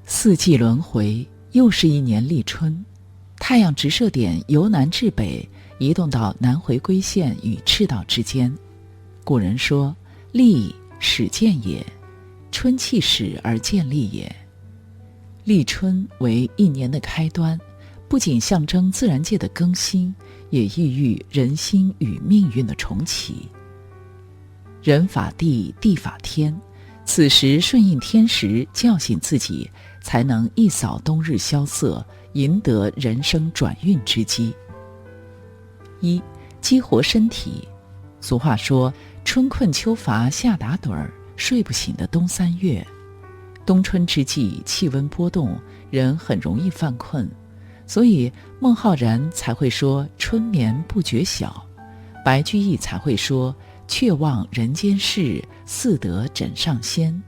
四季轮回，又是一年立春，太阳直射点由南至北移动到南回归线与赤道之间。古人说：立，始建也，春气始而建立也。立春为一年的开端，不仅象征自然界的更新，也意喻人心与命运的重启。人法地，地法天，此时顺应天时，叫醒自己，才能一扫冬日萧瑟，赢得人生转运之机。一、激活身体。俗话说：春困秋乏夏打盹儿，睡不醒的冬三月。冬春之际，气温波动，人很容易犯困，所以孟浩然才会说春眠不觉晓，白居易才会说却望人间事，似得枕上仙。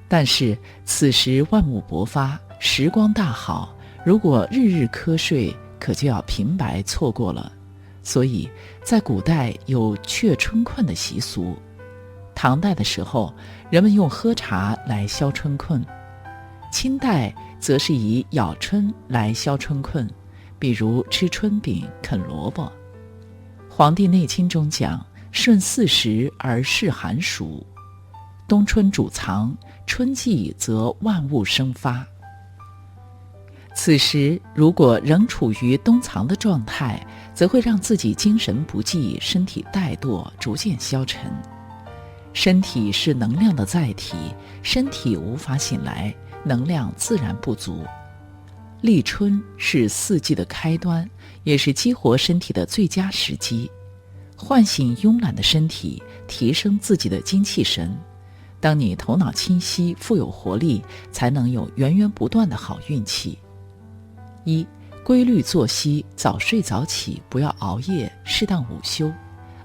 但是此时万物勃发，时光大好，如果日日瞌睡，可就要平白错过了。所以在古代有却春困的习俗。唐代的时候，人们用喝茶来消春困，清代则是以咬春来消春困，比如吃春饼、啃萝卜。《黄帝内经》中讲：顺40而适寒暑，冬春主藏，春季则万物生发。此时如果仍处于冬藏的状态，则会让自己精神不济，身体怠惰，逐渐消沉。身体是能量的载体，身体无法醒来，能量自然不足。立春是四季的开端，也是激活身体的最佳时机，唤醒慵懒的身体，提升自己的精气神。当你头脑清晰，富有活力，才能有源源不断的好运气。一、规律作息，早睡早起，不要熬夜，适当午休。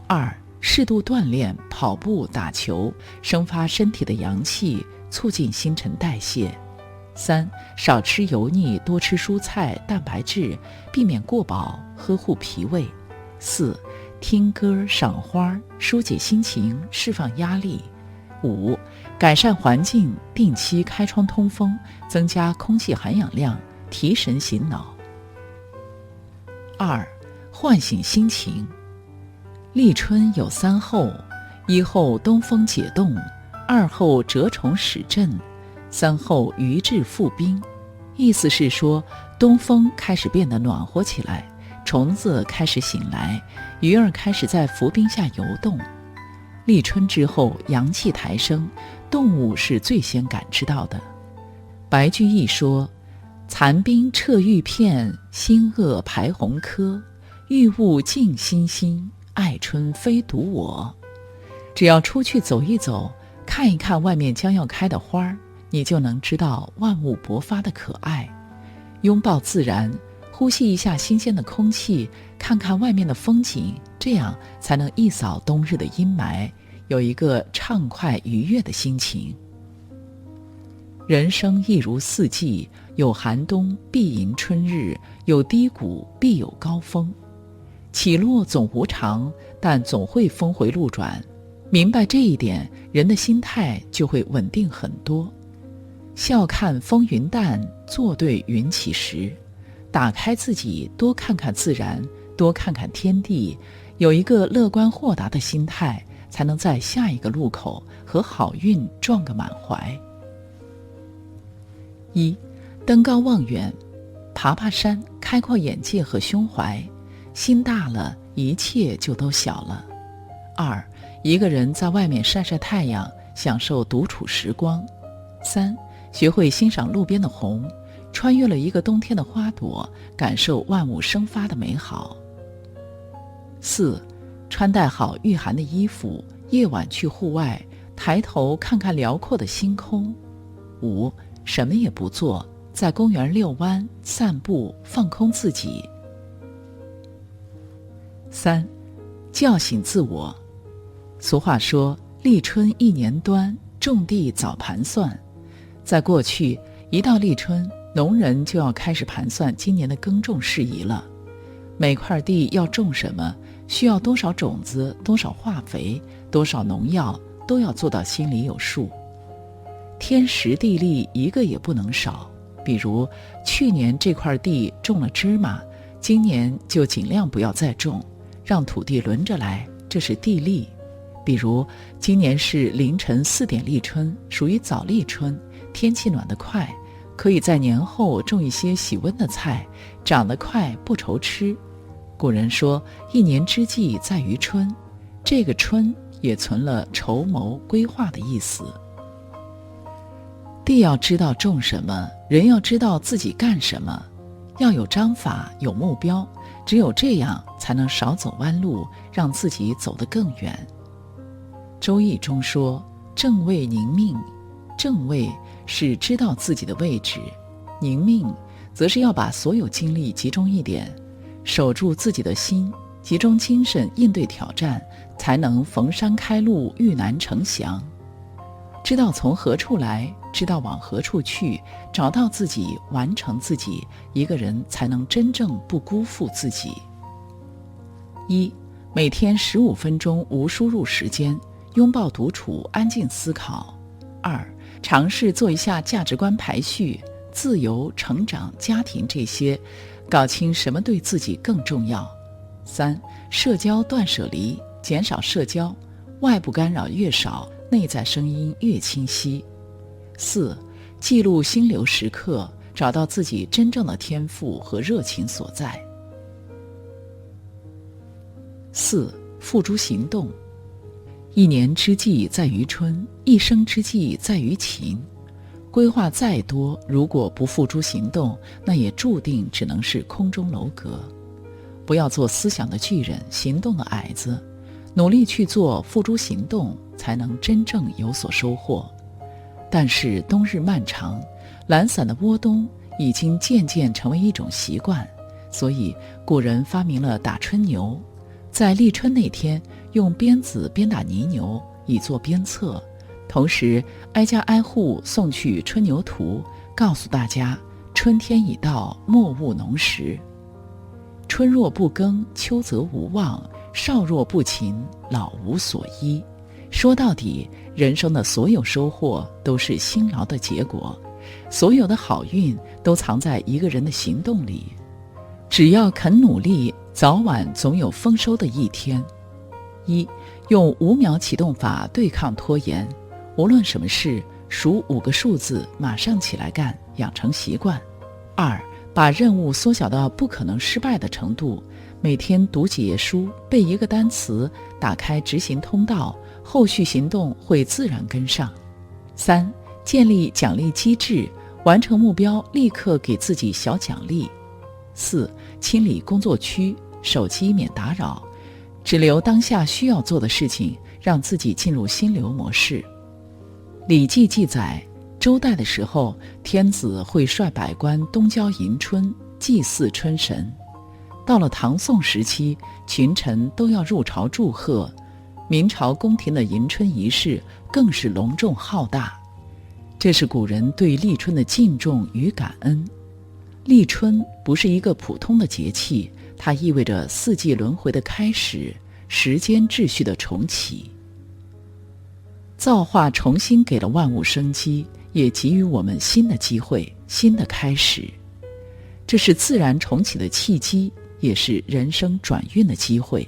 二、适度锻炼，跑步、打球，生发身体的阳气，促进新陈代谢。三、少吃油腻，多吃蔬菜、蛋白质，避免过饱，呵护脾胃。四、听歌、赏花，疏解心情，释放压力。五、改善环境，定期开窗通风，增加空气含氧量，提神醒脑。二、唤醒心情。立春有3候：一候东风解冻，二候蛰虫始振，三候鱼至复冰。意思是说，东风开始变得暖和起来，虫子开始醒来，鱼儿开始在浮冰下游动。立春之后，阳气抬升，动物是最先感知到的。白居易说：残冰彻玉片，新萼排红柯，玉物净心心，爱春非独我。只要出去走一走，看一看外面将要开的花儿，你就能知道万物勃发的可爱。拥抱自然，呼吸一下新鲜的空气，看看外面的风景，这样才能一扫冬日的阴霾，有一个畅快愉悦的心情。人生亦如四季，有寒冬必迎春日，有低谷必有高峰。起落总无常，但总会峰回路转。明白这一点，人的心态就会稳定很多。笑看风云淡，坐对云起时。打开自己，多看看自然，多看看天地，有一个乐观豁达的心态，才能在下一个路口和好运撞个满怀。一、登高望远，爬爬山，开阔眼界和胸怀，心大了，一切就都小了。二、一个人在外面晒晒太阳，享受独处时光。三、学会欣赏路边的红，穿越了一个冬天的花朵，感受万物生发的美好。四、穿戴好御寒的衣服，夜晚去户外，抬头看看辽阔的星空。五、什么也不做，在公园遛弯、散步，放空自己。三、叫醒自我。俗话说：立春一年端，种地早盘算。在过去，一到立春，农人就要开始盘算今年的耕种事宜了。每块地要种什么，需要多少种子，多少化肥，多少农药，都要做到心里有数。天时地利一个也不能少。比如去年这块地种了芝麻，今年就尽量不要再种，让土地轮着来，这是地利。比如今年是凌晨4点立春，属于早立春，天气暖得快，可以在年后种一些喜温的菜，长得快不愁吃。古人说一年之计在于春，这个春也存了筹谋规划的意思。地要知道种什么，人要知道自己干什么，要有章法有目标，只有这样才能少走弯路，让自己走得更远。周易中说正位宁命，正位是知道自己的位置，宁命则是要把所有精力集中一点，守住自己的心，集中精神应对挑战，才能逢山开路，遇难成祥。知道从何处来，知道往何处去，找到自己，完成自己，一个人才能真正不辜负自己。1. 每天15分钟无输入时间，拥抱独处，安静思考。2. 尝试做一下价值观排序，自由、成长、家庭这些，搞清什么对自己更重要。3. 社交断舍离，减少社交，外部干扰越少，内在声音越清晰。4. 记录心流时刻，找到自己真正的天赋和热情所在。4. 付诸行动。一年之计在于春，一生之计在于勤。规划再多，如果不付诸行动，那也注定只能是空中楼阁。不要做思想的巨人，行动的矮子，努力去做，付诸行动，才能真正有所收获。但是冬日漫长，懒散的窝冬已经渐渐成为一种习惯，所以古人发明了打春牛，在立春那天用鞭子鞭打泥牛，以作鞭策，同时挨家挨户送去春牛图，告诉大家春天已到，莫务农时。春若不耕，秋则无望，少若不勤，老无所依。说到底，人生的所有收获都是辛劳的结果，所有的好运都藏在一个人的行动里。只要肯努力，早晚总有丰收的一天。1. 用5秒启动法对抗拖延，无论什么事，数5个数字，马上起来干，养成习惯。2. 把任务缩小到不可能失败的程度，每天读几页书，背一个单词，打开执行通道，后续行动会自然跟上。3. 建立奖励机制，完成目标立刻给自己小奖励。4. 清理工作区，手机免打扰，只留当下需要做的事情，让自己进入心流模式。礼记记载，周代的时候，天子会率百官东郊迎春，祭祀春神。到了唐宋时期，群臣都要入朝祝贺，明朝宫廷的迎春仪式更是隆重浩大。这是古人对立春的敬重与感恩。立春不是一个普通的节气，它意味着四季轮回的开始，时间秩序的重启。造化重新给了万物生机，也给予我们新的机会，新的开始。这是自然重启的契机，也是人生转运的机会。